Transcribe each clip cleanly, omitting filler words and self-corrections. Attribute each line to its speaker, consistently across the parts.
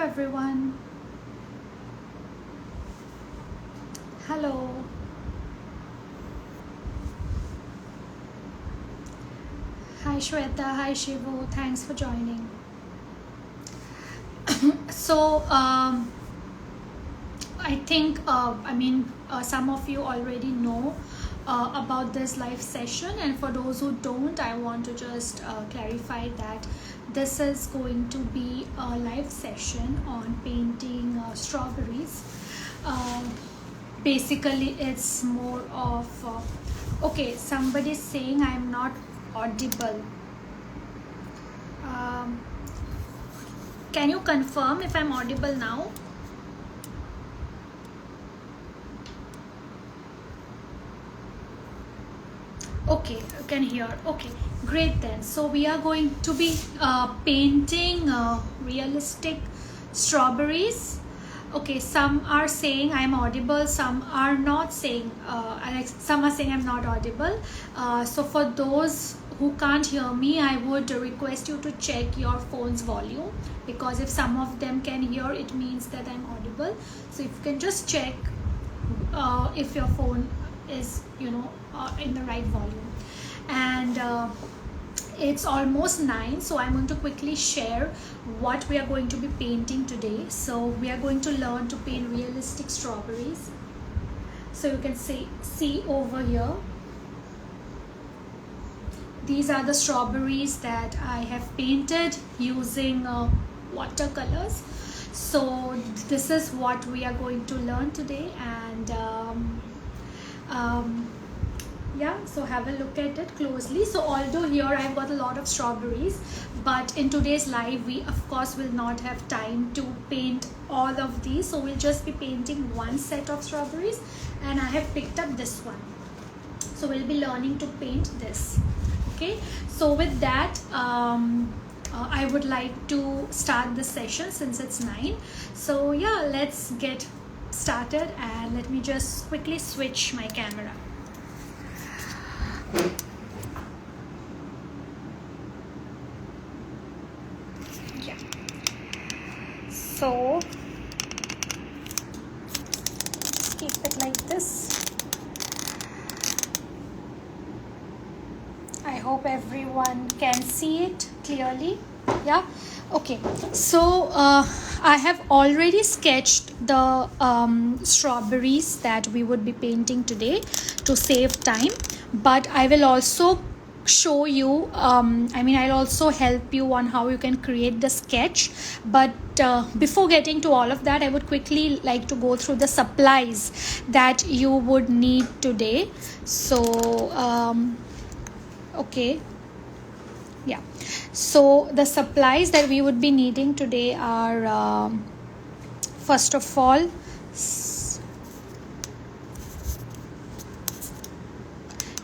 Speaker 1: everyone. Hello. Hi Shweta, hi Shivu, thanks for joining. So I think some of you already know about this live session, and for those who don't, I want to just clarify that this is going to be a live session on painting strawberries. Basically it's more of okay, somebody's saying I'm not audible. Can you confirm if I'm audible now? Okay, you can hear. Okay, great then. So we are going to be painting realistic strawberries. Okay, some are saying I'm audible, some are not saying some are saying I'm not audible. So for those who can't hear me, I would request you to check your phone's volume, because if some of them can hear, it means that I'm audible. So if you can just check if your phone is in the right volume. And it's almost 9, so I'm going to quickly share what we are going to be painting today. So we are going to learn to paint realistic strawberries. So you can see over here, these are the strawberries that I have painted using watercolors. So this is what we are going to learn today, and yeah, so have a look at it closely. So although here I've got a lot of strawberries, but in today's live we of course will not have time to paint all of these, so we'll just be painting one set of strawberries, and I have picked up this one. So we'll be learning to paint this. Okay, so with that I would like to start the session since it's 9. So yeah, let's get started, and let me just quickly switch my camera. Yeah, so keep it like this. I hope everyone can see it clearly. Yeah, okay. So I have already sketched the strawberries that we would be painting today to save time, but I will also show you I'll also help you on how you can create the sketch. But before getting to all of that, I would quickly like to go through the supplies that you would need today. So okay, yeah, so the supplies that we would be needing today are first of all,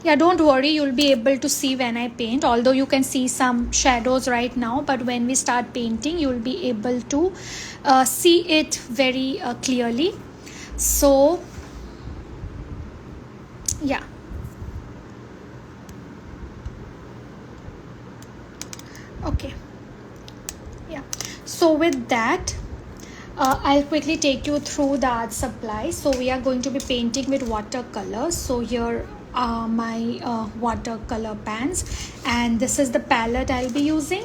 Speaker 1: yeah, don't worry, you'll be able to see when I paint, although you can see some shadows right now, but when we start painting you'll be able to see it very clearly. So yeah, okay, yeah, so with that I'll quickly take you through the art supplies. So we are going to be painting with watercolor. So here are my watercolor pans, and this is the palette I'll be using.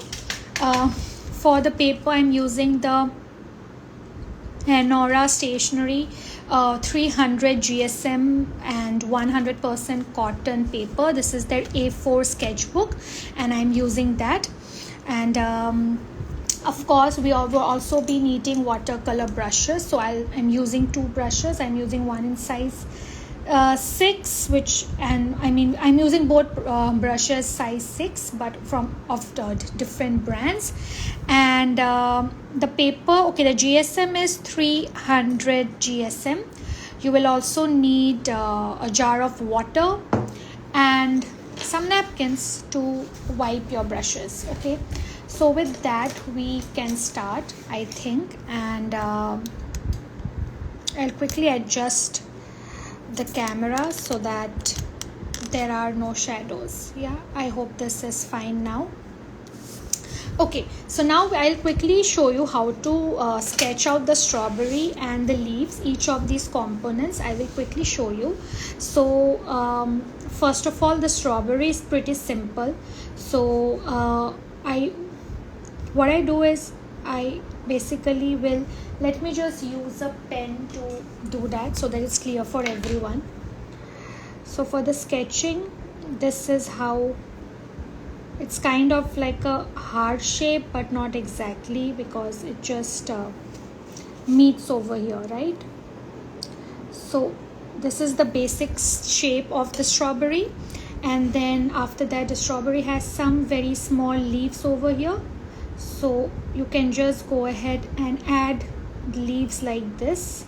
Speaker 1: For the paper, I'm using the MENORAH Stationery 300 GSM and 100% cotton paper. This is their A4 sketchbook, and I'm using that. And of course we will also be needing watercolor brushes. So I'm using 2 brushes. I'm using one in size 6, I'm using both brushes size 6, but of the different brands. And the paper, okay, the GSM is 300 GSM. You will also need a jar of water and some napkins to wipe your brushes. Okay, so with that we can start, I think. And I'll quickly adjust the camera so that there are no shadows. Yeah, I hope this is fine now. Okay, so now I'll quickly show you how to sketch out the strawberry and the leaves, each of these components I will quickly show you. So first of all, the strawberry is pretty simple. So what I do is I basically will, let me just use a pen to do that so that it's clear for everyone. So for the sketching, this is how it's kind of like a heart shape, but not exactly, because it just meets over here, right? So this is the basic shape of the strawberry, and then after that the strawberry has some very small leaves over here. So you can just go ahead and add leaves like this.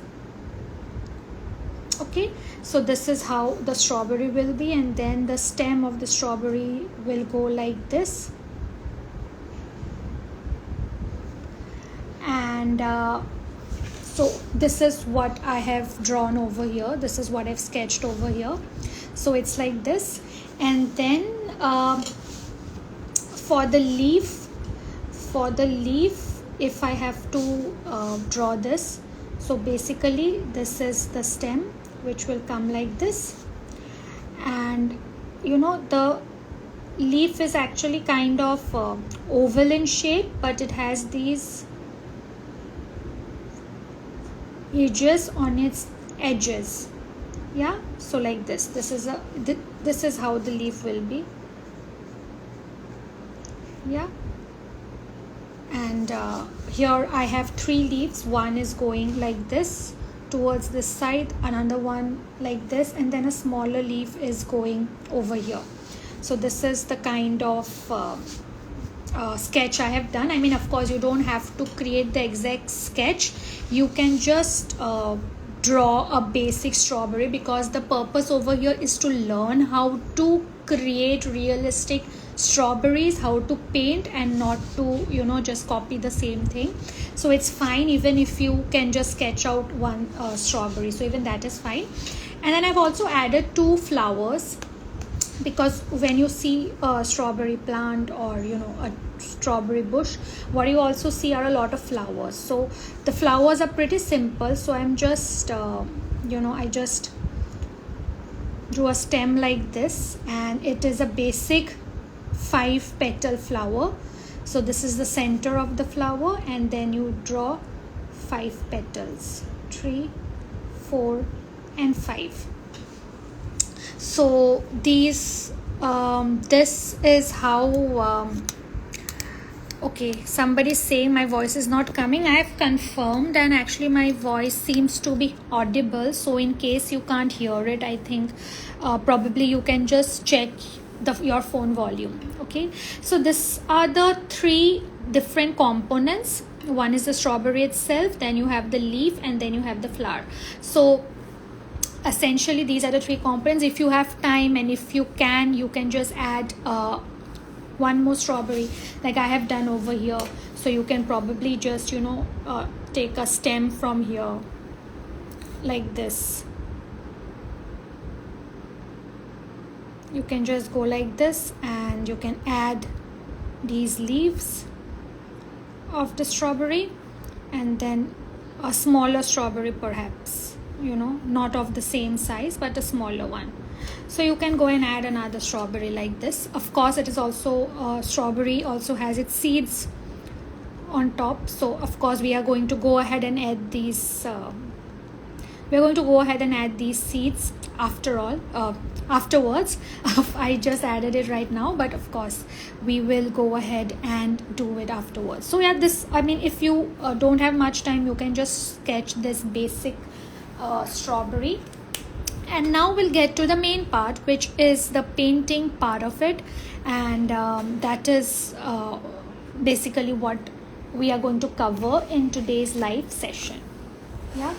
Speaker 1: Okay, so this is how the strawberry will be, and then the stem of the strawberry will go like this. And so this is what I have drawn over here. This is what I've sketched over here. So it's like this. And then for the leaf, if I have to draw this, so basically this is the stem, which will come like this. And you know, the leaf is actually kind of oval in shape, but it has these edges on its edges. Yeah, so like this, this is how the leaf will be. Yeah, and here I have 3 leaves. One is going like this towards this side, another one like this, and then a smaller leaf is going over here. So this is the kind of sketch I have done. I mean, of course, you don't have to create the exact sketch. You can just draw a basic strawberry, because the purpose over here is to learn how to create realistic strawberries, how to paint, and not to, you know, just copy the same thing. So it's fine even if you can just sketch out one strawberry, so even that is fine. And then I've also added 2 flowers, because when you see a strawberry plant or, you know, a strawberry bush, what you also see are a lot of flowers. So the flowers are pretty simple. So I'm just I just drew a stem like this, and it is a basic 5 petal flower. So this is the center of the flower, and then you draw 5 petals, 3, 4 and 5. So these this is how okay, somebody saying my voice is not coming. I have confirmed, and actually my voice seems to be audible. So in case you can't hear it, I think probably you can just check your phone volume. Okay, so these are the 3 different components. One is the strawberry itself, then you have the leaf, and then you have the flower. So essentially these are the 3 components. If you have time and if you can just add one more strawberry like I have done over here. So you can probably just, you know, take a stem from here like this. You can just go like this, and you can add these leaves of the strawberry, and then a smaller strawberry, perhaps, you know, not of the same size but a smaller one. So you can go and add another strawberry like this. Of course, it is also strawberry also has its seeds on top. So of course we are going to go ahead and add these seeds afterwards. I just added it right now, but of course we will go ahead and do it afterwards. So yeah, this, I mean, if you don't have much time, you can just sketch this basic strawberry. And now we'll get to the main part, which is the painting part of it, and that is basically what we are going to cover in today's live session. Yeah,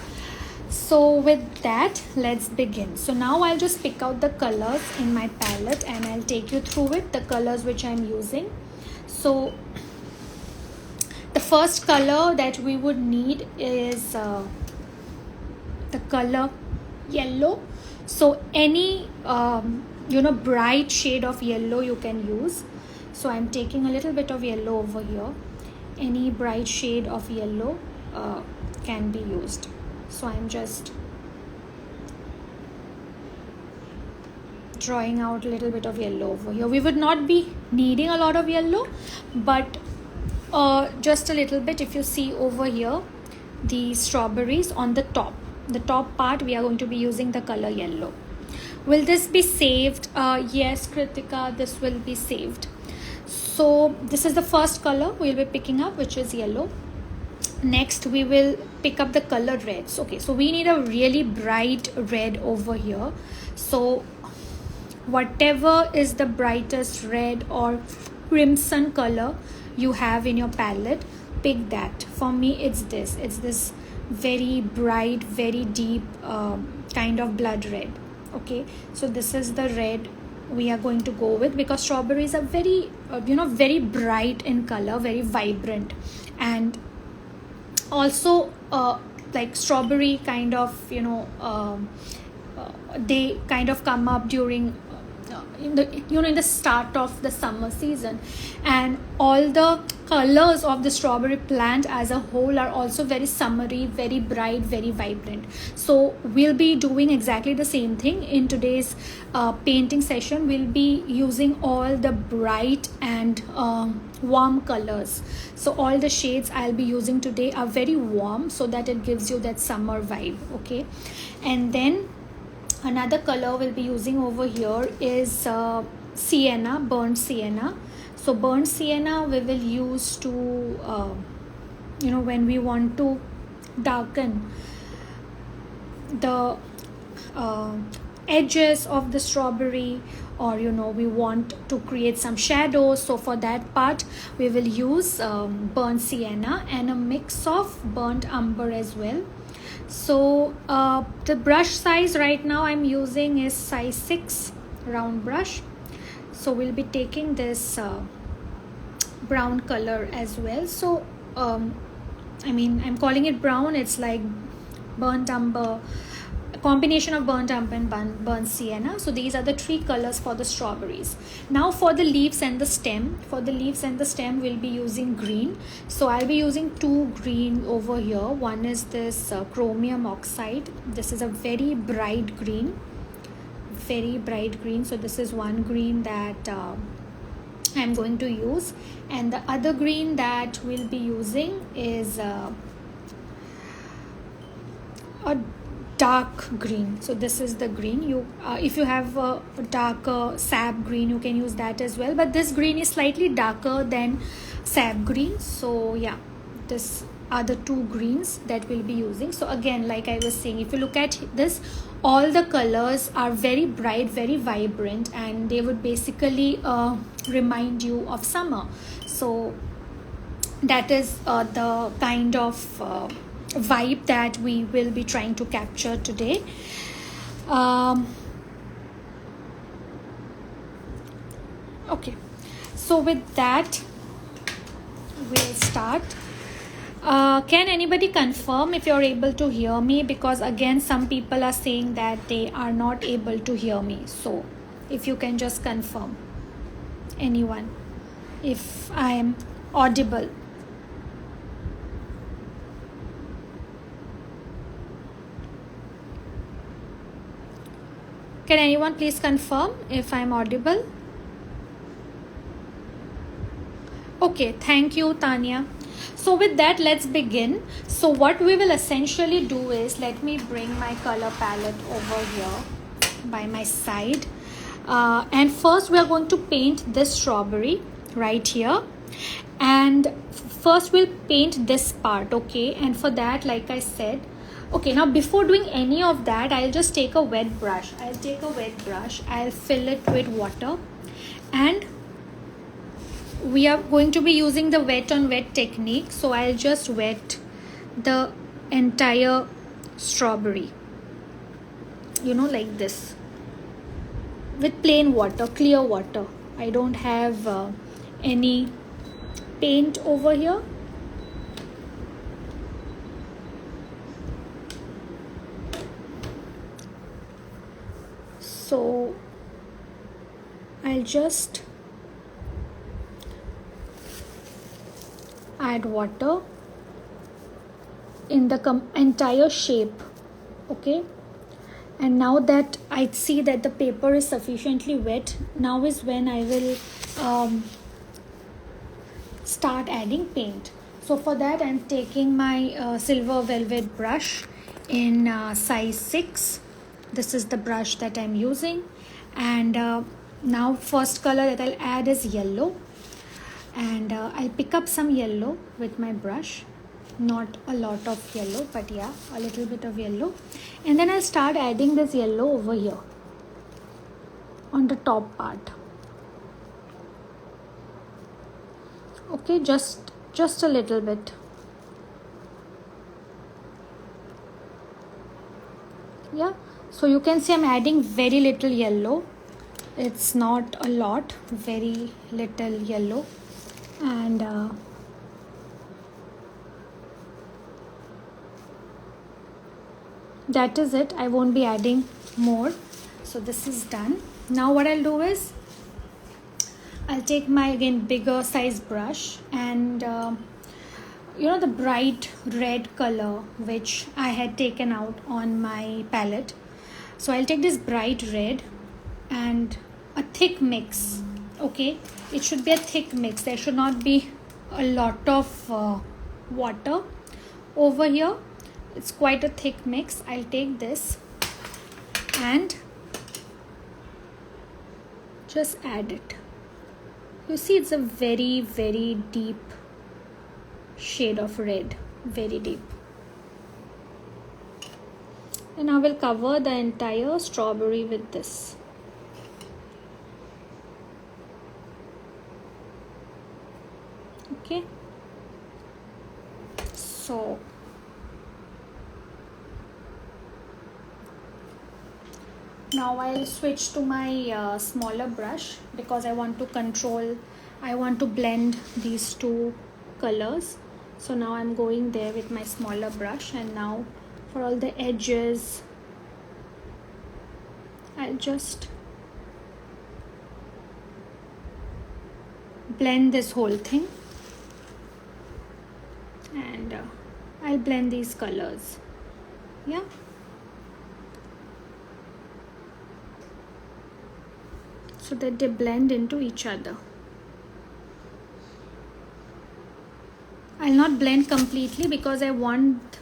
Speaker 1: so with that, let's begin. So now I'll just pick out the colors in my palette, and I'll take you through it, the colors which I'm using. So the first color that we would need is the color yellow. So any bright shade of yellow you can use. So I'm taking a little bit of yellow over here. Any bright shade of yellow can be used. So I'm just drawing out a little bit of yellow over here. We would not be needing a lot of yellow, but just a little bit. If you see over here, the strawberries on the top part, we are going to be using the color yellow. Will this be saved? Yes, Kritika, this will be saved. So this is the first color we'll be picking up, which is yellow. Next we will pick up the color reds. Okay, so we need a really bright red over here. So whatever is the brightest red or crimson color you have in your palette, pick that. For me, it's this very bright, very deep kind of blood red. Okay, so this is the red we are going to go with, because strawberries are very very bright in color, very vibrant, and also like strawberry kind of they kind of come up during in the start of the summer season, and all the colors of the strawberry plant as a whole are also very summery, very bright, very vibrant. So we'll be doing exactly the same thing in today's painting session. We'll be using all the bright and warm colors. So all the shades I'll be using today are very warm, so that it gives you that summer vibe. Okay, and then another color we'll be using over here is sienna, burnt sienna. So burnt sienna we will use to when we want to darken the edges of the strawberry, or we want to create some shadows. So for that part we will use burnt sienna and a mix of burnt umber as well. So the brush size right now I'm using is size 6 round brush. So we'll be taking this brown color as well. So I'm calling it brown. It's like burnt umber, a combination of burnt umber and burnt sienna. So these are the 3 colors for the strawberries. Now for the leaves and the stem, we'll be using green. So I'll be using 2 green over here. One is this chromium oxide. This is a very bright green, so this is one green that I'm going to use, and the other green that we'll be using is a dark green. So this is the green. You if you have a darker sap green, you can use that as well, but this green is slightly darker than sap green. So yeah, this are the 2 greens that we'll be using. So again, like I was saying, if you look at this, all the colors are very bright, very vibrant, and they would basically remind you of summer. So that is the kind of vibe that we will be trying to capture today. Okay, so with that we'll start. Can anybody confirm if you're able to hear me? Because again, some people are saying that they are not able to hear me. So if you can just confirm, anyone, if I am audible. Can anyone please confirm if I'm audible? Okay, thank you, Tanya. So with that, let's begin. So what we will essentially do is, let me bring my color palette over here by my side. And first we are going to paint this strawberry right here. And first we'll paint this part, okay? And for that, like I said, okay, now before doing any of that, I'll just take a wet brush. I'll fill it with water, and we are going to be using the wet on wet technique. So I'll just wet the entire strawberry, like this, with plain water, clear water. I don't have any paint over here. So I'll just add water in the entire shape. Okay, and now that I see that the paper is sufficiently wet, now is when I will start adding paint. So for that I'm taking my silver velvet brush in size 6. This is the brush that I'm using, and now first color that I'll add is yellow, and I'll pick up some yellow with my brush. Not a lot of yellow, but yeah, a little bit of yellow, and then I'll start adding this yellow over here on the top part. Okay, just a little bit. Yeah, so you can see I'm adding very little yellow. It's not a lot, very little yellow, and that is it. I won't be adding more. So this is done. Now what I'll do is I'll take my again bigger size brush, and you know, the bright red color which I had taken out on my palette. So I'll take this bright red and a thick mix. Okay, it should be a thick mix. There should not be a lot of water over here. It's quite a thick mix. I'll take this and just add it. You see, it's a very, very deep shade of red, very deep. And I will cover the entire strawberry with this. Okay, so now I'll switch to my smaller brush, because I want to blend these two colors. So now I'm going there with my smaller brush, and now for all the edges I'll just blend this whole thing, and I'll blend these colors. Yeah, so that they blend into each other. I'll not blend completely because I want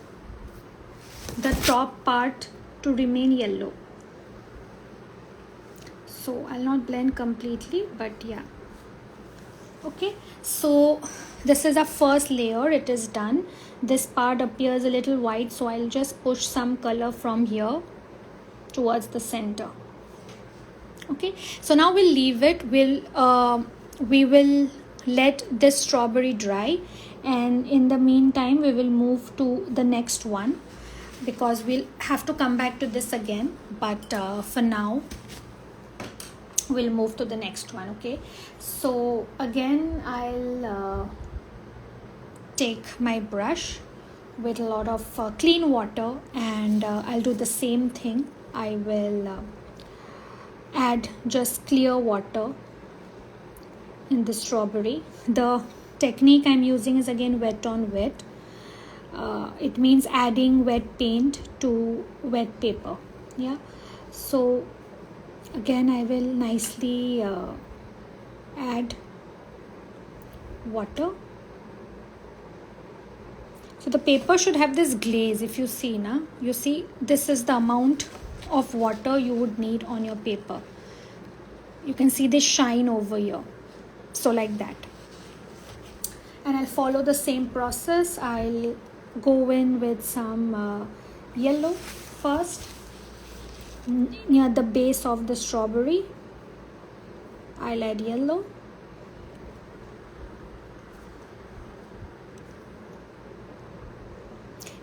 Speaker 1: the top part to remain yellow. So I'll not blend completely, but yeah. Okay, so this is our first layer. It is done. This part appears a little white, so I'll just push some color from here towards the center. Okay, so now we'll leave it. We will let this strawberry dry, and in the meantime we will move to the next one, because we'll have to come back to this again, but for now we'll move to the next one. Okay, so again I'll take my brush with a lot of clean water, and I'll do the same thing. I will add just clear water in the strawberry. The technique I'm using is again wet on wet. It means adding wet paint to wet paper. Yeah, so again I will nicely add water. So the paper should have this glaze. If you see now, you see this is the amount of water you would need on your paper. You can see this shine over here, so like that. And I'll follow the same process. I'll go in with some yellow first near the base of the strawberry. I'll add yellow.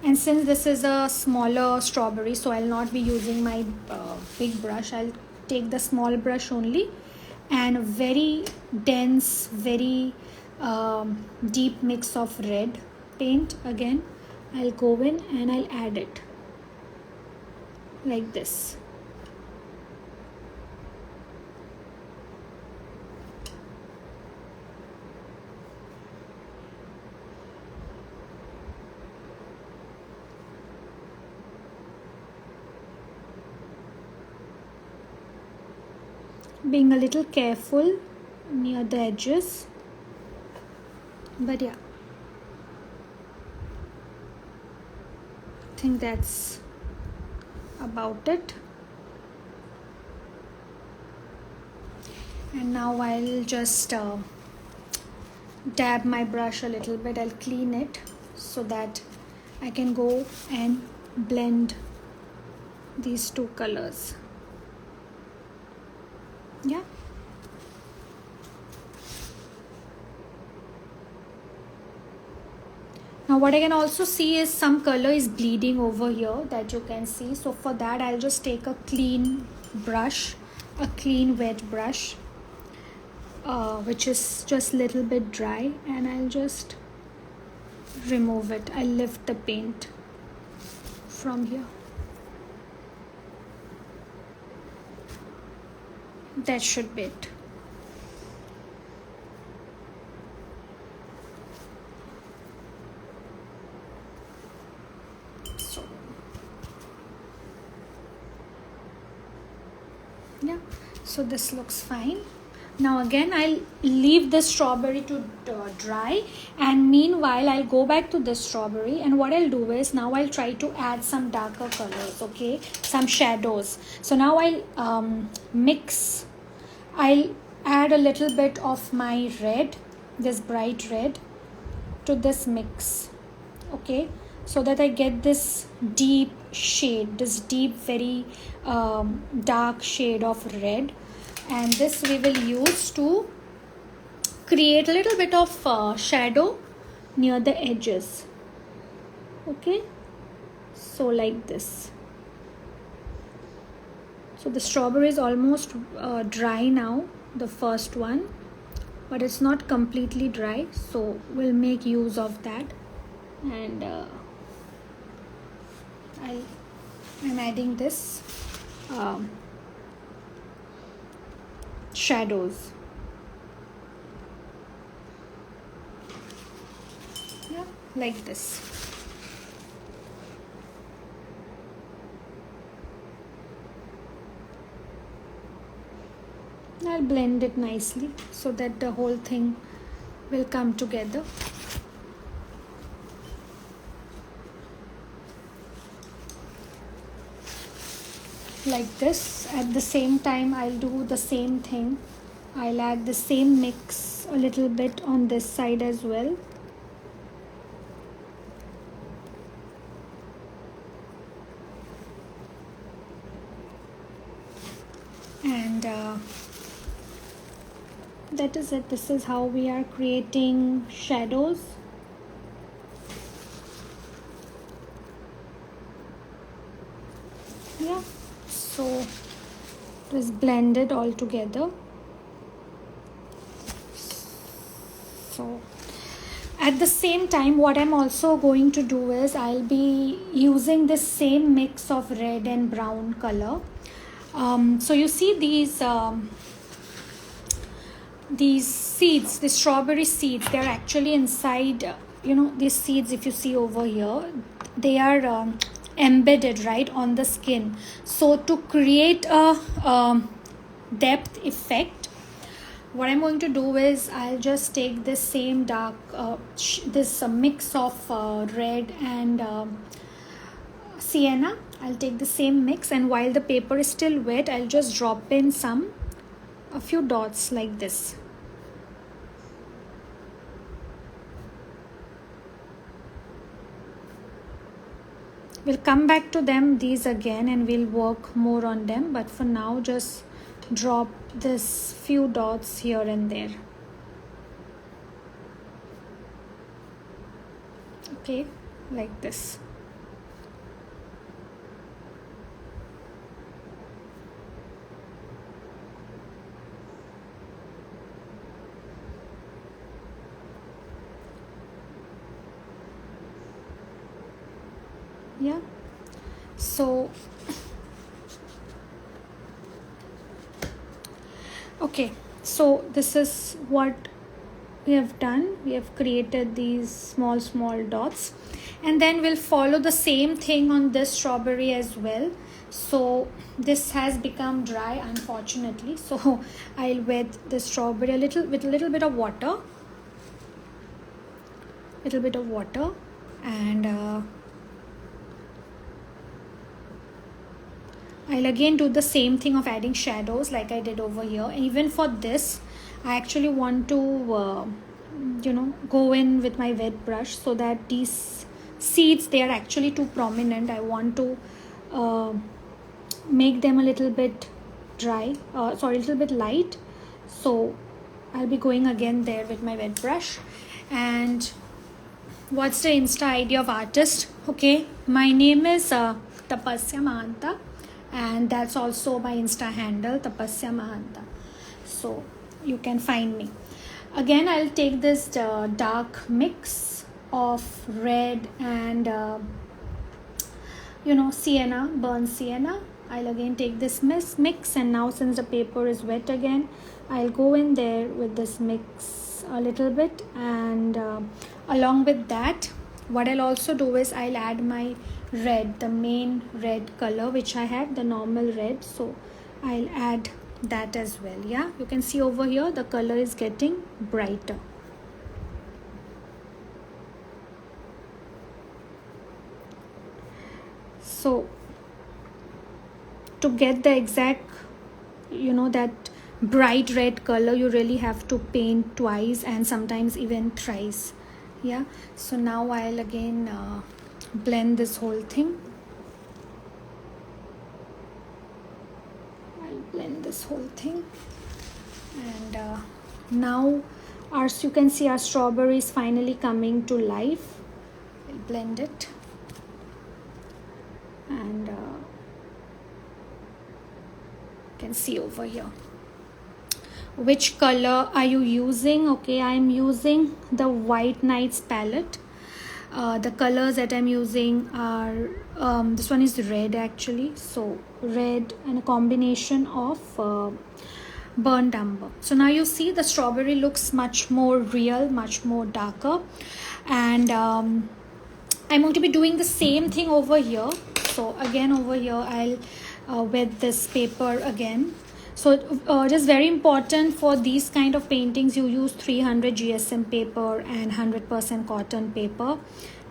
Speaker 1: And since this is a smaller strawberry, so I'll not be using my big brush. I'll take the small brush only, and a very dense, very deep mix of red paint. Again I'll go in and I'll add it like this. being a little careful near the edges, but yeah, I think that's about it. And now I'll just dab my brush a little bit. I'll clean it so that I can go and blend these two colors. Yeah. Now what I can also see is some color is bleeding over here, that you can see. So for that I'll just take a clean brush, a clean wet brush, which is just a little bit dry, and I'll just remove it. I'll lift the paint from here. That should be it. So yeah, so this looks fine. Now again I'll leave the strawberry to dry, and meanwhile I'll go back to the strawberry, and what I'll do is now I'll try to add some darker colors, okay, some shadows. So now I'll I'll add a little bit of my red, this bright red, to this mix, okay, so that I get this deep shade, this deep very dark shade of red. And this we will use to create a little bit of shadow near the edges, okay, so like this. So the strawberry is almost dry now, the first one, but it's not completely dry, so we'll make use of that. And I'm adding this shadows. Yeah, like this. I'll blend it nicely so that the whole thing will come together. Like this. At the same time I'll do the same thing. I'll add the same mix a little bit on this side as well. And that is it. This is how we are creating shadows. Yeah, so just blend it all together. So at the same time, what I'm also going to do is I'll be using this same mix of red and brown color. So you see these seeds, the strawberry seeds, they're actually inside, these seeds, if you see over here, they are embedded right on the skin. So to create a depth effect, what I'm going to do is I'll just take this same dark, this mix of red and sienna. I'll take the same mix, and while the paper is still wet, I'll just drop in a few dots like this. We'll come back to these again and we'll work more on them, but for now just drop this few dots here and there. Okay, like this. Yeah, so okay, so this is what we have done. We have created these small dots, and then we'll follow the same thing on this strawberry as well. So this has become dry, unfortunately, so I'll wet the strawberry a little with a little bit of water, and I'll again do the same thing of adding shadows like I did over here. And even for this, I actually want to go in with my wet brush, so that these seeds, they are actually too prominent. I want to make them a little bit a little bit light. So I'll be going again there with my wet brush. And what's the Insta ID of artist? Okay, my name is Tapasya Mahanta, and that's also my Insta handle, Tapasya Mahanta. So you can find me. Again, I'll take this dark mix of red and sienna, burnt sienna. I'll again take this mix, and now since the paper is wet again, I'll go in there with this mix a little bit. And along with that, what I'll also do is I'll add my red, the main red color which I have, the normal red. So I'll add that as well. Yeah, you can see over here the color is getting brighter. So to get the exact that bright red color, you really have to paint twice and sometimes even thrice. Yeah, so now I'll again blend this whole thing. And now as you can see, our strawberry is finally coming to life. I'll blend it, and you can see over here. Which color are you using? Okay, I'm using the White Nights palette. The colors that I'm using are this one is red actually, so red and a combination of burnt umber. So now you see the strawberry looks much more real, much more darker. And I'm going to be doing the same thing over here. So again over here I'll wet this paper again. So it is very important for these kind of paintings, you use 300 GSM paper and 100% cotton paper.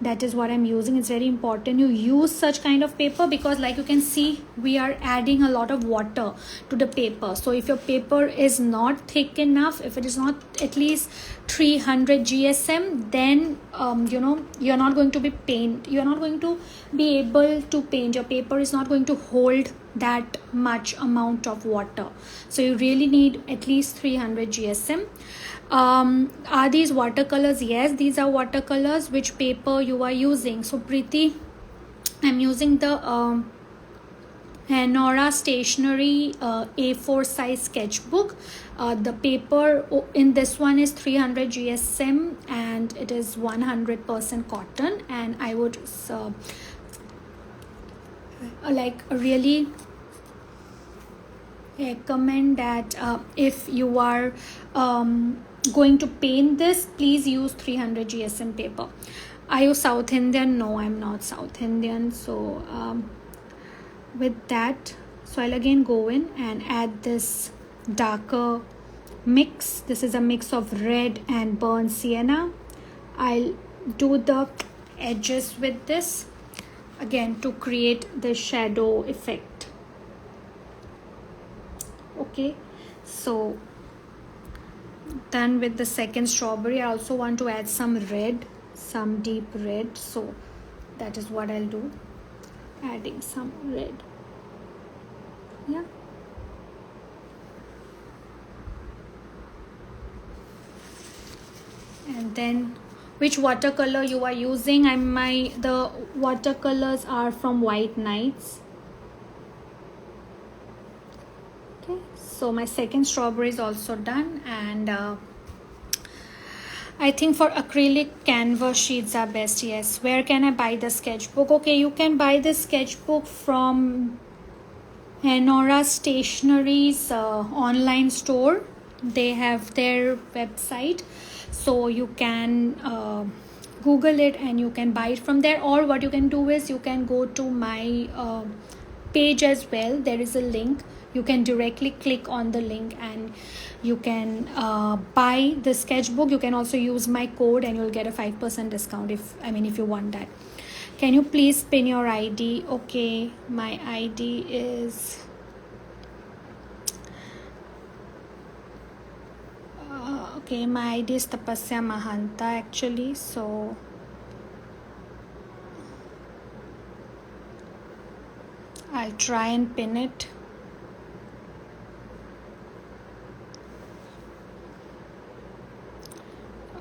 Speaker 1: That is what I'm using. It's very important you use such kind of paper, because like you can see, we are adding a lot of water to the paper. So if your paper is not thick enough, if it is not at least 300 GSM, then you're not going to be able to paint. Your paper is not going to hold that much amount of water. So you really need at least 300 GSM. Are these watercolors? Yes, these are watercolors. Which paper you are using? So Preeti, I'm using the MENORAH Stationery A4 size sketchbook. The paper in this one is 300 GSM and it is 100% cotton. And I would really recommend that if you are going to paint this, please use 300 GSM paper. Are you South Indian? No, I'm not South Indian. So with that, so I'll again go in and add this darker mix. This is a mix of red and burnt sienna. I'll do the edges with this again to create the shadow effect. Okay, so done with the second strawberry. I also want to add some red, some deep red, so that is what I'll do, adding some red. Yeah, and then which watercolor you are using? The watercolors are from White Nights. Okay, so my second strawberry is also done. And I think for acrylic canvas sheets are best. Yes. Where can I buy the sketchbook? Okay, you can buy the sketchbook from MENORAH Stationery's online store. They have their website, so you can Google it and you can buy it from there. Or what you can do is you can go to my page as well, there is a link. You can directly click on the link and you can buy the sketchbook. You can also use my code and you'll get a 5% discount if you want that. Can you please pin your ID? Okay, my ID is okay, my ID is Tapasya Mahanta actually, so I'll try and pin it.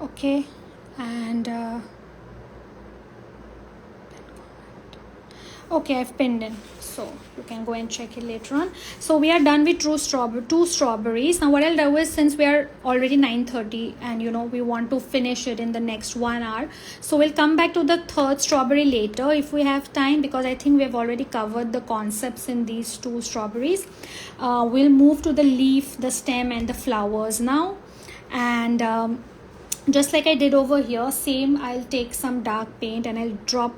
Speaker 1: Okay, and okay, I've pinned in, so you can go and check it later on. So we are done with two strawberries. Now what I'll do is, since we are already 9:30 and we want to finish it in the next 1 hour, so we'll come back to the third strawberry later if we have time, because I think we have already covered the concepts in these 2 strawberries. We'll move to the leaf, the stem and the flowers now. And just like I did over here, same, I'll take some dark paint and I'll drop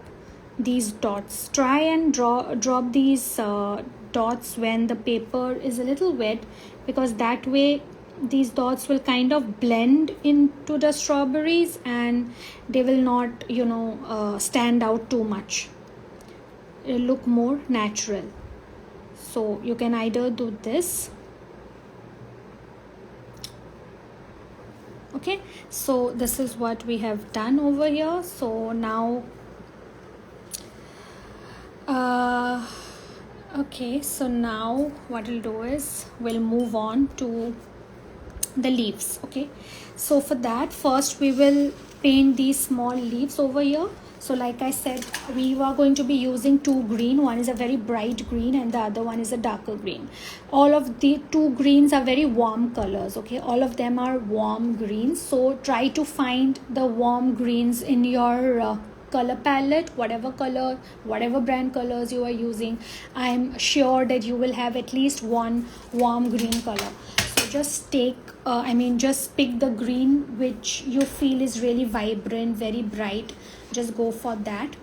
Speaker 1: these dots. Try and drop these dots when the paper is a little wet, because that way these dots will kind of blend into the strawberries and they will not stand out too much. It'll look more natural. So you can either do this. Okay, so this is what we have done over here. So now okay, so now what we'll do is we'll move on to the leaves. Okay, so for that, first we will paint these small leaves over here. So like I said, we are going to be using 2 green. One is a very bright green and the other one is a darker green. All of the 2 greens are very warm colors. Okay, all of them are warm greens. So try to find the warm greens in your color palette, whatever color, whatever brand colors you are using. I'm sure that you will have at least one warm green color. So just take just pick the green which you feel is really vibrant, very bright. Just go for that.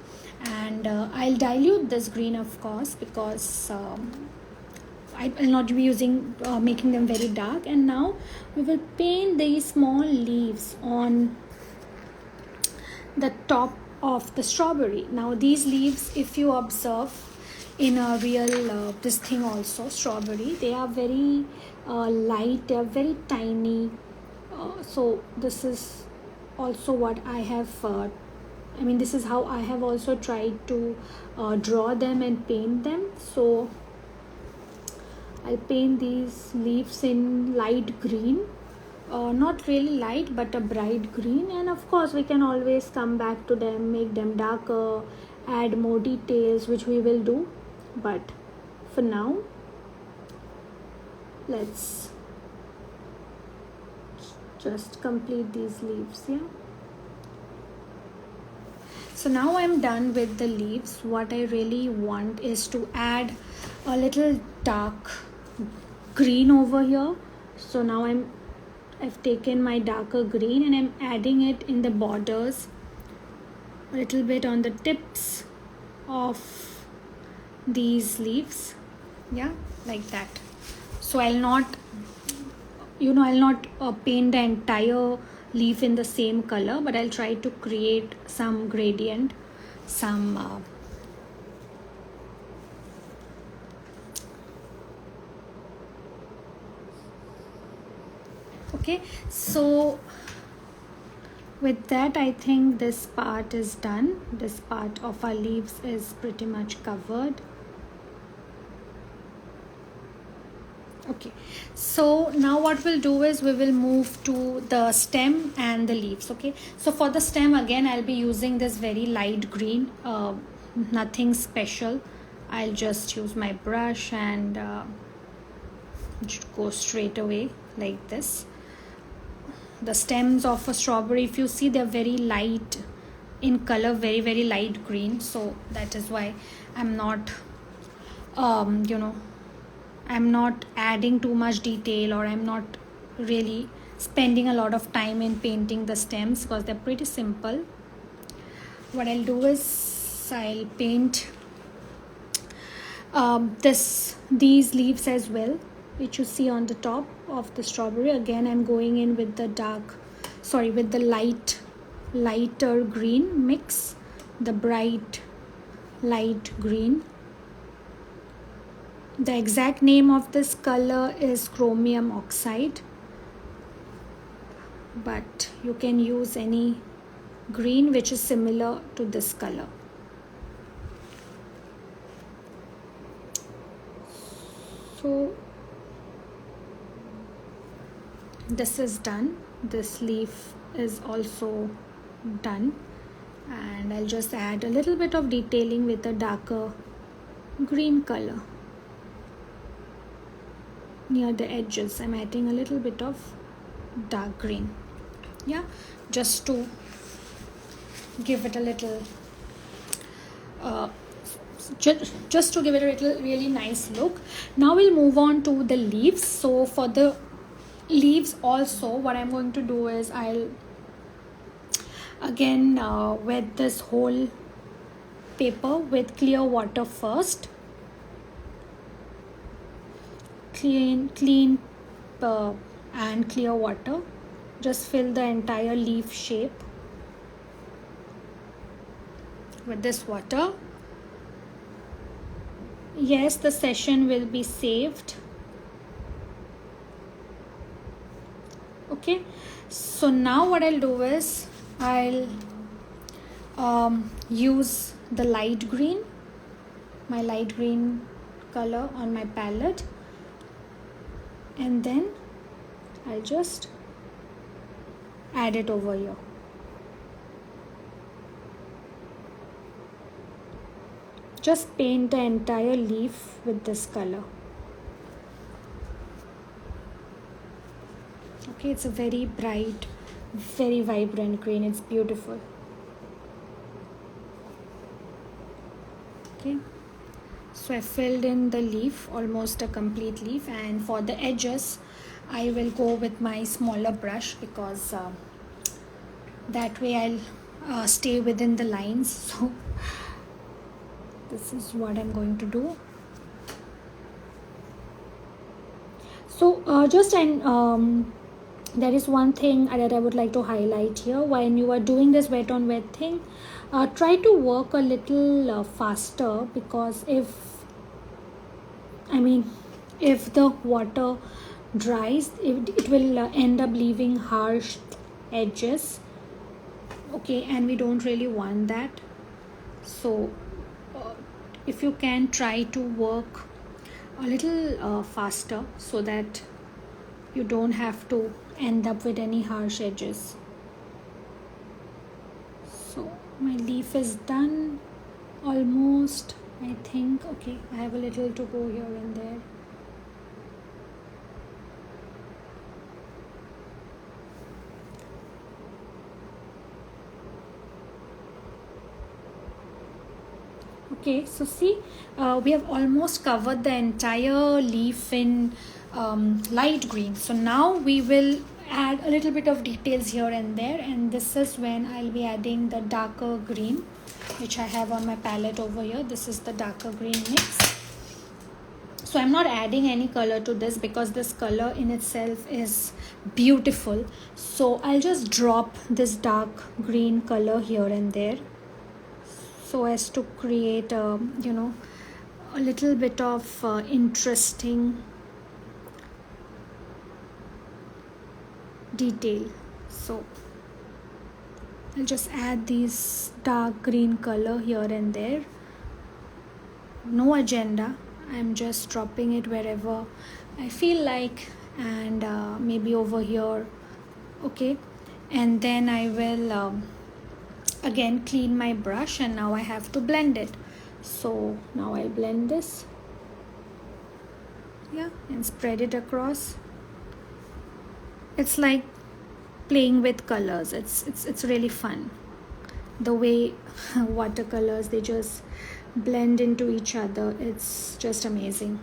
Speaker 1: And I'll dilute this green, of course, because I will not be using making them very dark. And now we will paint these small leaves on the top of the strawberry. Now these leaves, if you observe in a real this thing also, strawberry, they are very light, they are very tiny. So this is also what I have this is how I have also tried to draw them and paint them. So I'll paint these leaves in light green, not really light but a bright green, and of course we can always come back to them, make them darker, add more details, which we will do. But for now, let's just complete these leaves. Yeah, so now I'm done with the leaves. What I really want is to add a little dark green over here. So now I've taken my darker green and I'm adding it in the borders, a little bit on the tips of these leaves. Yeah, like that. So I'll not paint the entire leaf in the same color, but I'll try to create some gradient, some okay. So with that, I think this part is done. This part of our leaves is pretty much covered. Okay, so now what we'll do is we will move to the stem and the leaves. Okay, so for the stem, again I'll be using this very light green, nothing special. I'll just use my brush and go straight away like this. The stems of a strawberry, if you see, they're very light in color, very very light green. So that is why I'm not I'm not adding too much detail, or I'm not really spending a lot of time in painting the stems, because they're pretty simple. What I'll do is I'll paint these leaves as well, which you see on the top of the strawberry. Again, I'm going in with the with the lighter green mix, the bright light green. The exact name of this color is chromium oxide, but you can use any green which is similar to this color. So this is done. This leaf is also done, and I'll just add a little bit of detailing with a darker green color near the edges. I'm adding a little bit of dark green, just to give it a little just to give it a little really nice look. Now we'll move on to the leaves. So for the leaves also, what I'm going to do is I'll again wet this whole paper with clear water first. Clean and clear water. Just fill the entire leaf shape with this water. Yes, the session will be saved. Okay, so now what I'll do is I'll use the light green, my light green color on my palette, and then I'll just add it over here. Just paint the entire leaf with this color. Okay, it's a very bright, very vibrant green. It's beautiful. Okay, so I filled in the leaf, almost a complete leaf, and for the edges I will go with my smaller brush, because that way I'll stay within the lines. So this is what I'm going to do. So there is one thing that I would like to highlight here. When you are doing this wet on wet thing, try to work a little faster, because if the water dries, it will end up leaving harsh edges. Okay, and we don't really want that. So if you can, try to work a little faster, so that you don't have to end up with any harsh edges. So my leaf is done almost, I think. Okay, I have a little to go here and there. Okay, so see, we have almost covered the entire leaf in light green. So now we will add a little bit of details here and there, and this is when I'll be adding the darker green, which I have on my palette over here. This is the darker green mix. So I'm not adding any color to this, because this color in itself is beautiful. So I'll just drop this dark green color here and there, so as to create a little bit of interesting detail. So I'll just add these dark green color here and there. No agenda, I'm just dropping it wherever I feel like, and maybe over here. Okay, and then I will again clean my brush, and now I have to blend it. So now I'll blend this, and spread it across. It's like playing with colors. It's really fun, the way watercolors, they just blend into each other. It's just amazing,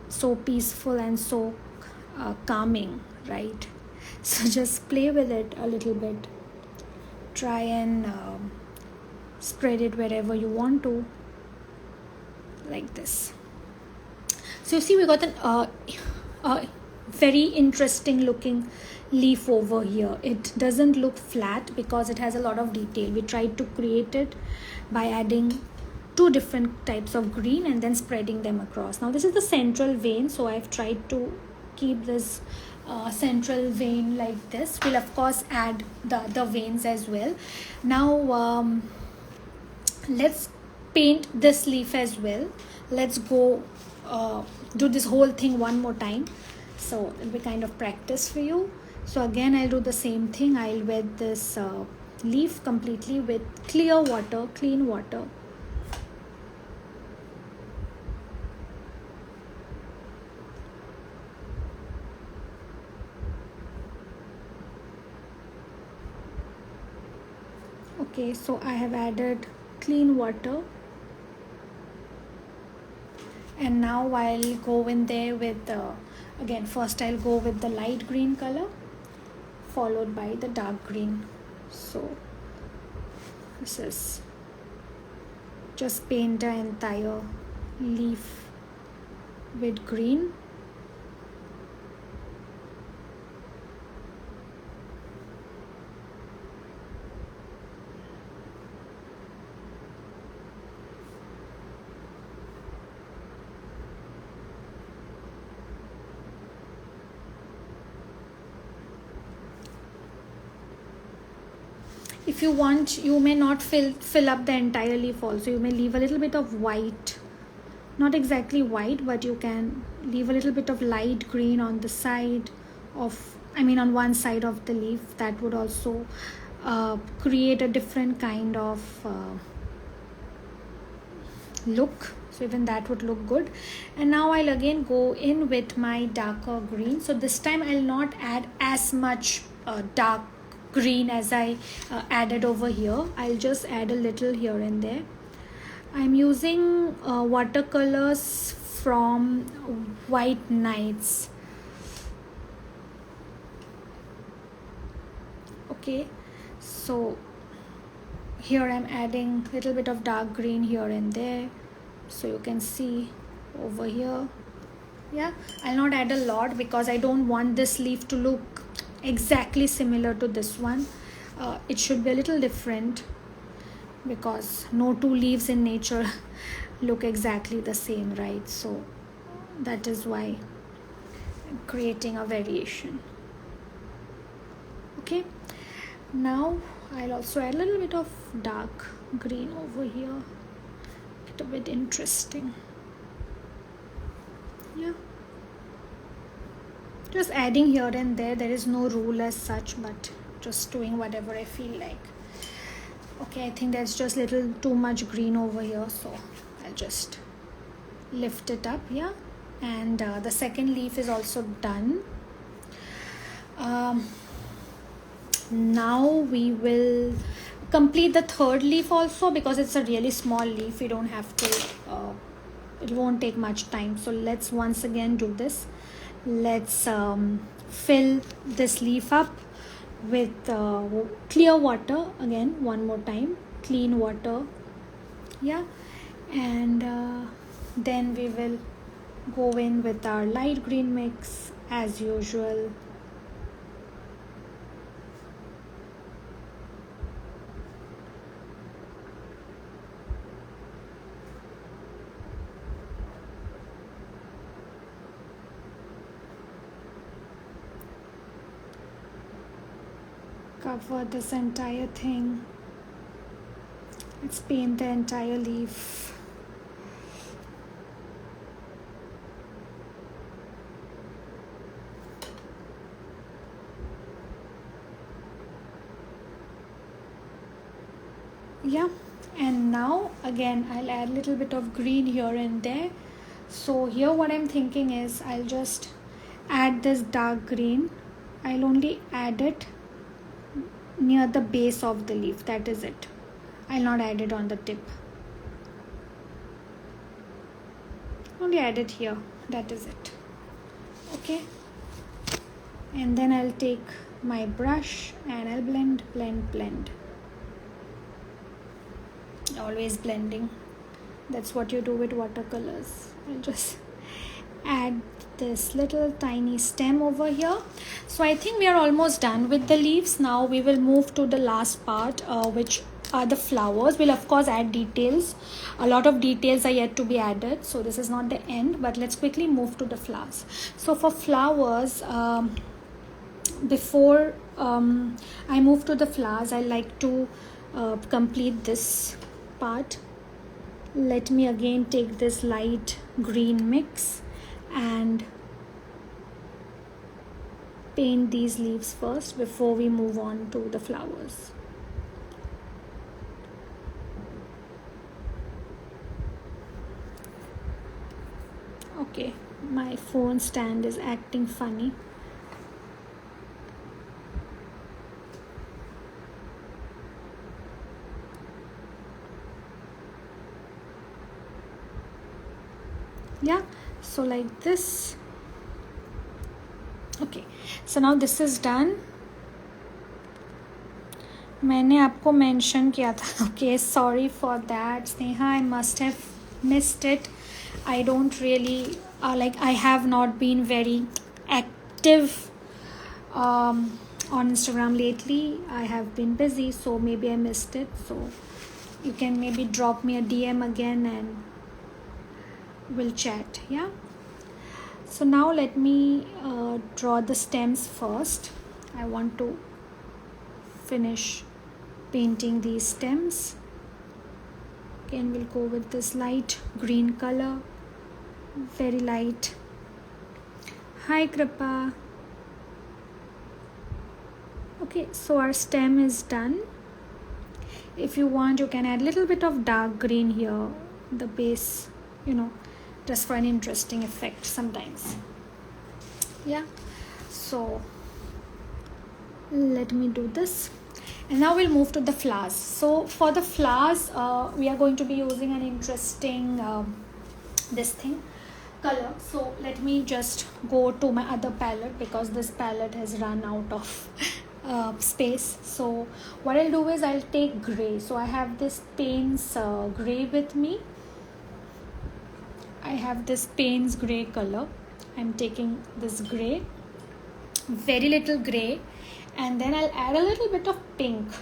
Speaker 1: so peaceful and so calming, right? So just play with it a little bit. Try and spread it wherever you want to. like this. So you see, we got a very interesting looking leaf over here. It doesn't look flat because it has a lot of detail. We tried to create it by adding two different types of green and then spreading them across. Now this is the central vein, so I've tried to keep this central vein like this. We'll of course add the other veins as well. Now let's paint this leaf as well. Let's go do this whole thing one more time, so it'll be kind of practice for you. So again, I'll do the same thing. I'll wet this leaf completely with clear water, clean water. Okay, so I have added clean water, and now I'll go in there with again, first I'll go with the light green color followed by the dark green. So this is just paint the entire leaf with green. If you want, you may not fill up the entire leaf also. You may leave a little bit of white, not exactly white, but you can leave a little bit of light green on the side of, on one side of the leaf. That would also create a different kind of look. So even that would look good. And now I'll again go in with my darker green. So this time I'll not add as much dark green as I added over here. I'll just add a little here and there. I'm using watercolors from White Nights. Okay, so here I'm adding a little bit of dark green here and there, so you can see over here. Yeah, I'll not add a lot because I don't want this leaf to look exactly similar to this one. It should be a little different because no two leaves in nature look exactly the same, right? So that is why I'm creating a variation. Okay, now I'll also add a little bit of dark green over here. It's a bit interesting. Yeah, just adding here and there. There is no rule as such, but just doing whatever I feel like. Okay, I think there's just a little too much green over here, so I'll just lift it up. Yeah, and the second leaf is also done. Now we will complete the third leaf also, because it's a really small leaf. You don't have to it won't take much time. So let's once again do this. Let's fill this leaf up with clear water again, one more time, clean water. Yeah, and then we will go in with our light green mix as usual. Cover this entire thing. Let's paint the entire leaf. Yeah, and now again I'll add a little bit of green here and there. So here what I'm thinking is I'll just add this dark green. I'll only add it near the base of the leaf. That is it. I'll not add it on the tip. Only add it here. That is it. Okay, and then I'll take my brush and I'll blend. Always blending. That's what you do with watercolors. I'll just add this little tiny stem over here. So I think we are almost done with the leaves. Now we will move to the last part, which are the flowers. We'll of course add details. A lot of details are yet to be added, so this is not the end, but let's quickly move to the flowers. So for flowers, before I move to the flowers, I like to complete this part. Let me again take this light green mix and paint these leaves first before we move on to the flowers. Okay, my phone stand is acting funny. Yeah, so like this. Okay, so now this is done. मैंने आपको mention किया था. Okay, sorry for that, Sneha. I must have missed it. I don't really I have not been very active on Instagram lately. I have been busy, so maybe I missed it. So you can maybe drop me a DM again and we'll chat. Yeah. So now let me draw the stems first. I want to finish painting these stems. Again, we'll go with this light green color, very light. Hi Kripa. Okay, so our stem is done. If you want, you can add a little bit of dark green here, the base, just for an interesting effect sometimes. Yeah, so let me do this. And now we'll move to the flowers. So for the flowers, we are going to be using an interesting color. So let me just go to my other palette because this palette has run out of space. So what I'll do is I'll take gray. So I have this Payne's gray with me. I have this Payne's gray color. I'm taking this gray, very little gray, and then I'll add a little bit of pink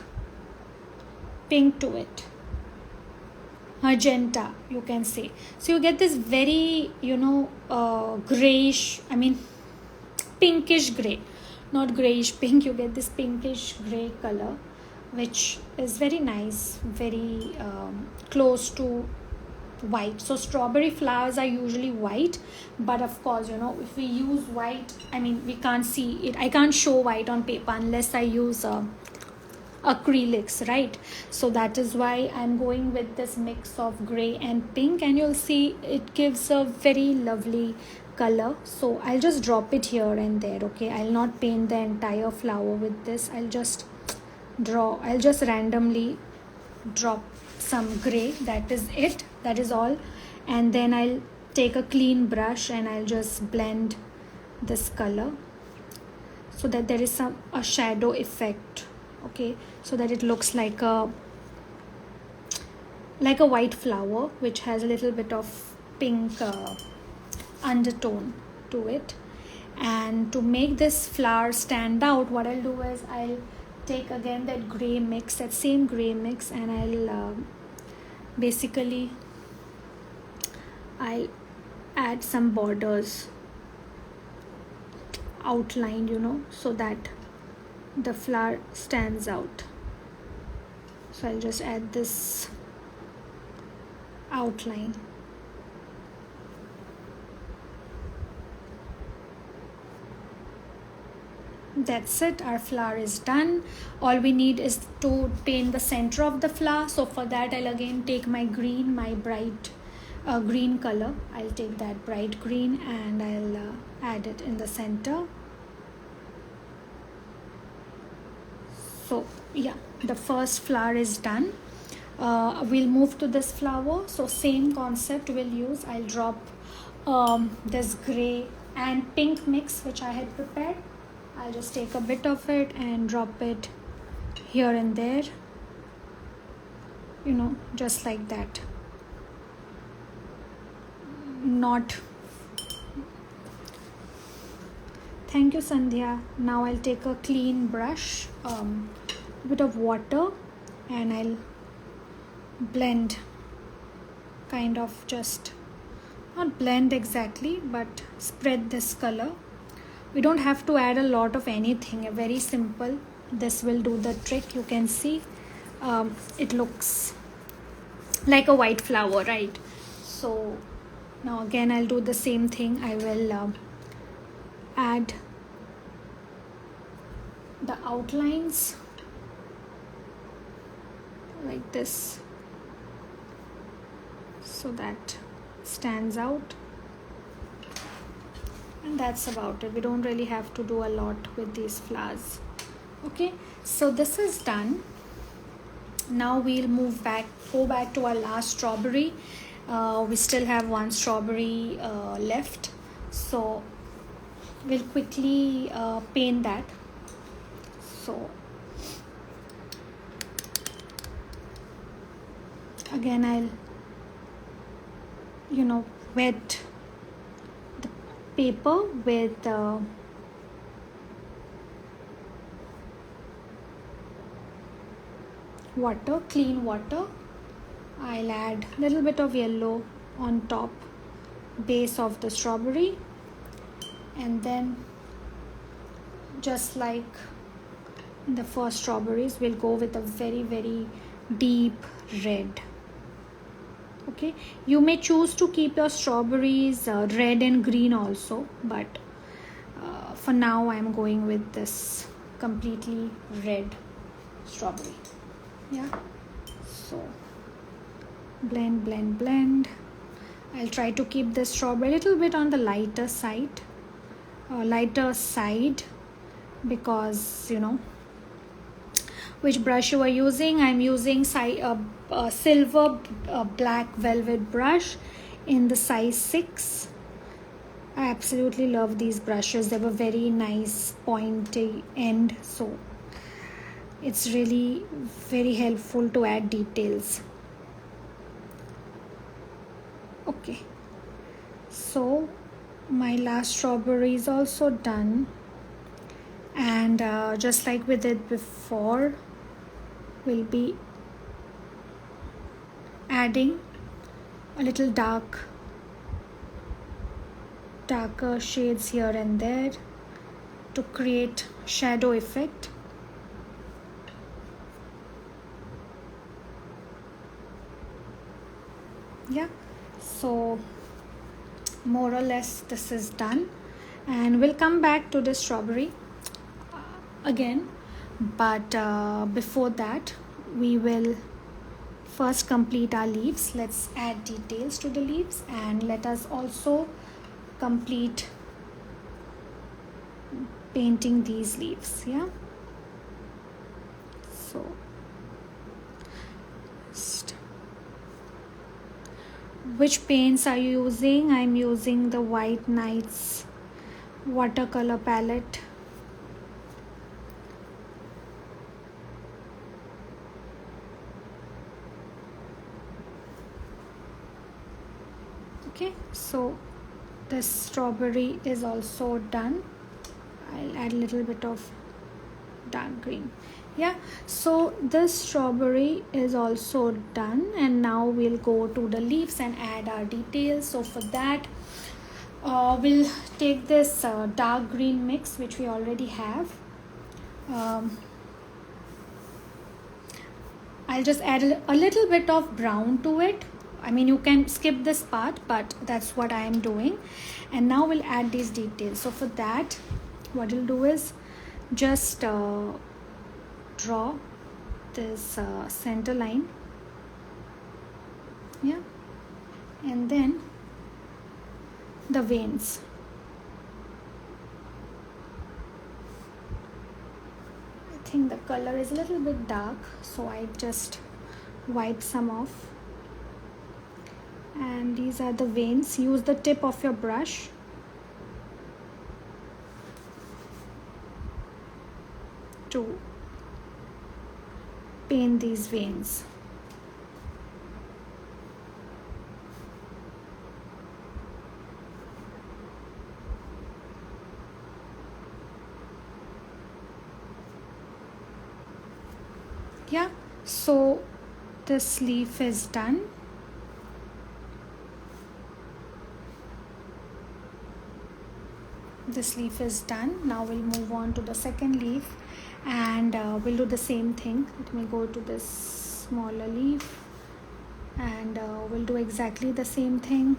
Speaker 1: to it, magenta, you can say. So you get this very grayish, pinkish gray, not grayish pink. You get this pinkish gray color, which is very nice, very close to white. So strawberry flowers are usually white, but of course, if we use white, we can't see it. I can't show white on paper unless I use acrylics, right? So that is why I'm going with this mix of gray and pink, and you'll see it gives a very lovely color. So I'll just drop it here and there. Okay, I'll not paint the entire flower with this. I'll just randomly drop some gray. That is it, that is all. And then I'll take a clean brush and I'll just blend this color so that there is a shadow effect. Okay, so that it looks like a white flower which has a little bit of pink undertone to it. And to make this flower stand out, what I'll do is I'll take again that gray mix, that same gray mix, and I'll I'll add some borders, outlined, so that the flower stands out. So I'll just add this outline. That's it, our flower is done. All we need is to paint the center of the flower. So for that, I'll again take my green, my bright green color. I'll take that bright green and I'll add it in the center. So yeah, the first flower is done. We'll move to this flower. So same concept we'll use. I'll drop this gray and pink mix which I had prepared. I'll just take a bit of it and drop it here and there, just like that. not. Thank you, Sandhya. Now I'll take a clean brush, a bit of water, and I'll blend, kind of just, not blend exactly, but spread this color. We don't have to add a lot of anything, very simple. This will do the trick. You can see it looks like a white flower, right? So now again I'll do the same thing. I will add the outlines like this so that stands out, and that's about it. We don't really have to do a lot with these flowers. Okay, so this is done. Now we'll go back to our last strawberry. We still have one strawberry left, so we'll quickly paint that. So again I'll wet the paper with water, clean water. I'll add a little bit of yellow on top base of the strawberry, and then just like the first strawberries, we'll go with a very, very deep red. Okay, you may choose to keep your strawberries red and green also, but for now I'm going with this completely red strawberry. Yeah, so blend, blend, blend. I'll try to keep the strawberry a little bit on the lighter side, because which brush you are using. I'm using silver black velvet brush in the size 6. I absolutely love these brushes. They have a very nice pointy end, so it's really very helpful to add details. Okay, so my last strawberry is also done, and just like we did before, we'll be adding a little darker shades here and there to create shadow effect. Yeah, so more or less this is done, and we'll come back to the strawberry again, but before that we will first complete our leaves. Let's add details to the leaves, and let us also complete painting these leaves. Yeah, so which paints are you using? I'm using the White Nights watercolor palette. Okay, so this strawberry is also done. I'll add a little bit of dark green. Yeah, so this strawberry is also done, and now we'll go to the leaves and add our details. So for that we'll take this dark green mix which we already have. I'll just add a little bit of brown to it. I mean, you can skip this part, but that's what I am doing. And now we'll add these details. So for that, what you'll do is just draw this center line. Yeah, and then the veins. I think the color is a little bit dark, so I just wipe some off. And these are the veins. Use the tip of your brush to paint these veins. Yeah, so this leaf is done. This leaf is done. Now we'll move on to the second leaf, and we'll do the same thing. Let me go to this smaller leaf, and we'll do exactly the same thing.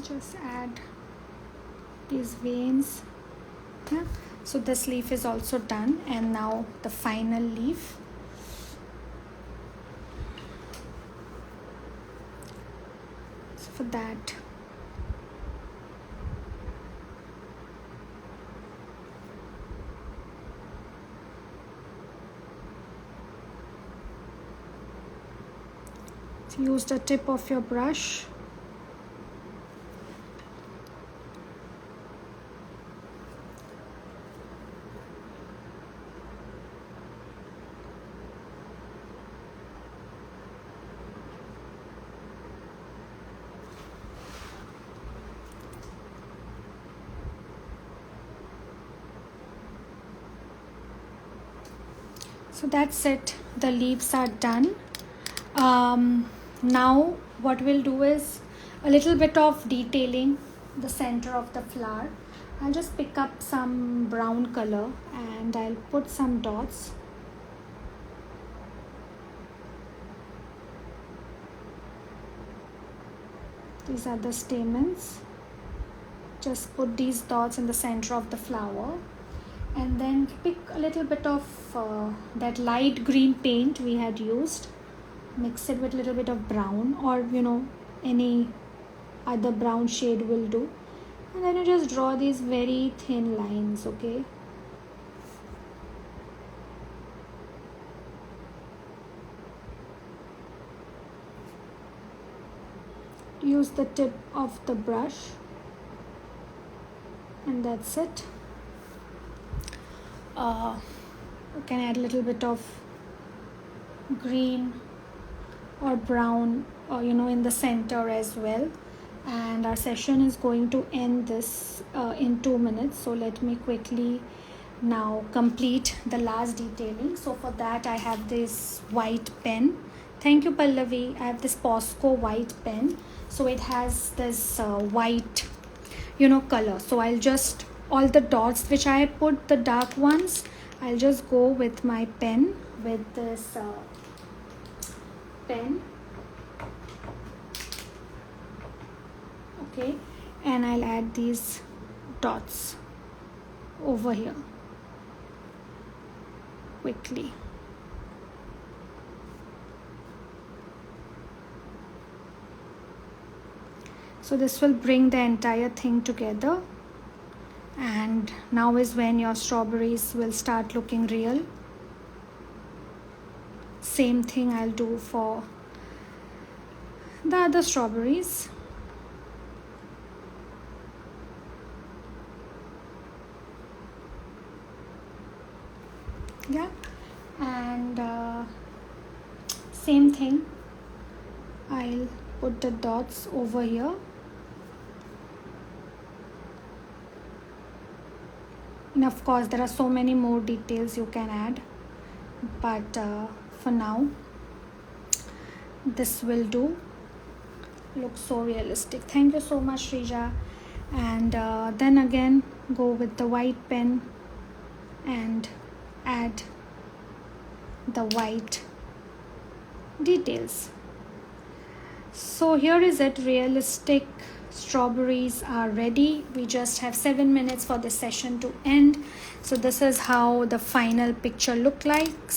Speaker 1: Just add these veins. Yeah, so this leaf is also done, and now the final leaf. So for that, use the tip of your brush. So that's it, the leaves are done. Now what we'll do is a little bit of detailing the center of the flower. I'll just pick up some brown color and I'll put some dots. These are the stamens. Just put these dots in the center of the flower, and then pick a little bit of that light green paint we had used, mix it with a little bit of brown, or any other brown shade will do, and then you just draw these very thin lines. Okay, use the tip of the brush, and that's it. You can add a little bit of green or brown, or in the center as well. And our session is going to end this in 2 minutes, so let me quickly now complete the last detailing. So for that I have this white pen. Thank you, Pallavi. I have this Posco white pen, so it has this white color. So I'll just, all the dots which I had put, the dark ones, I'll just go with my pen, with this pen. Okay, and I'll add these dots over here quickly. So this will bring the entire thing together, and now is when your strawberries will start looking real. Same thing I'll do for the other strawberries. Yeah, and same thing, I'll put the dots over here. And of course there are so many more details you can add, but for now this will do. Looks so realistic. Thank you so much, Rija. And then again go with the white pen and add the white details. So here is it, realistic strawberries are ready. We just have 7 minutes for the session to end. So this is how the final picture looks like.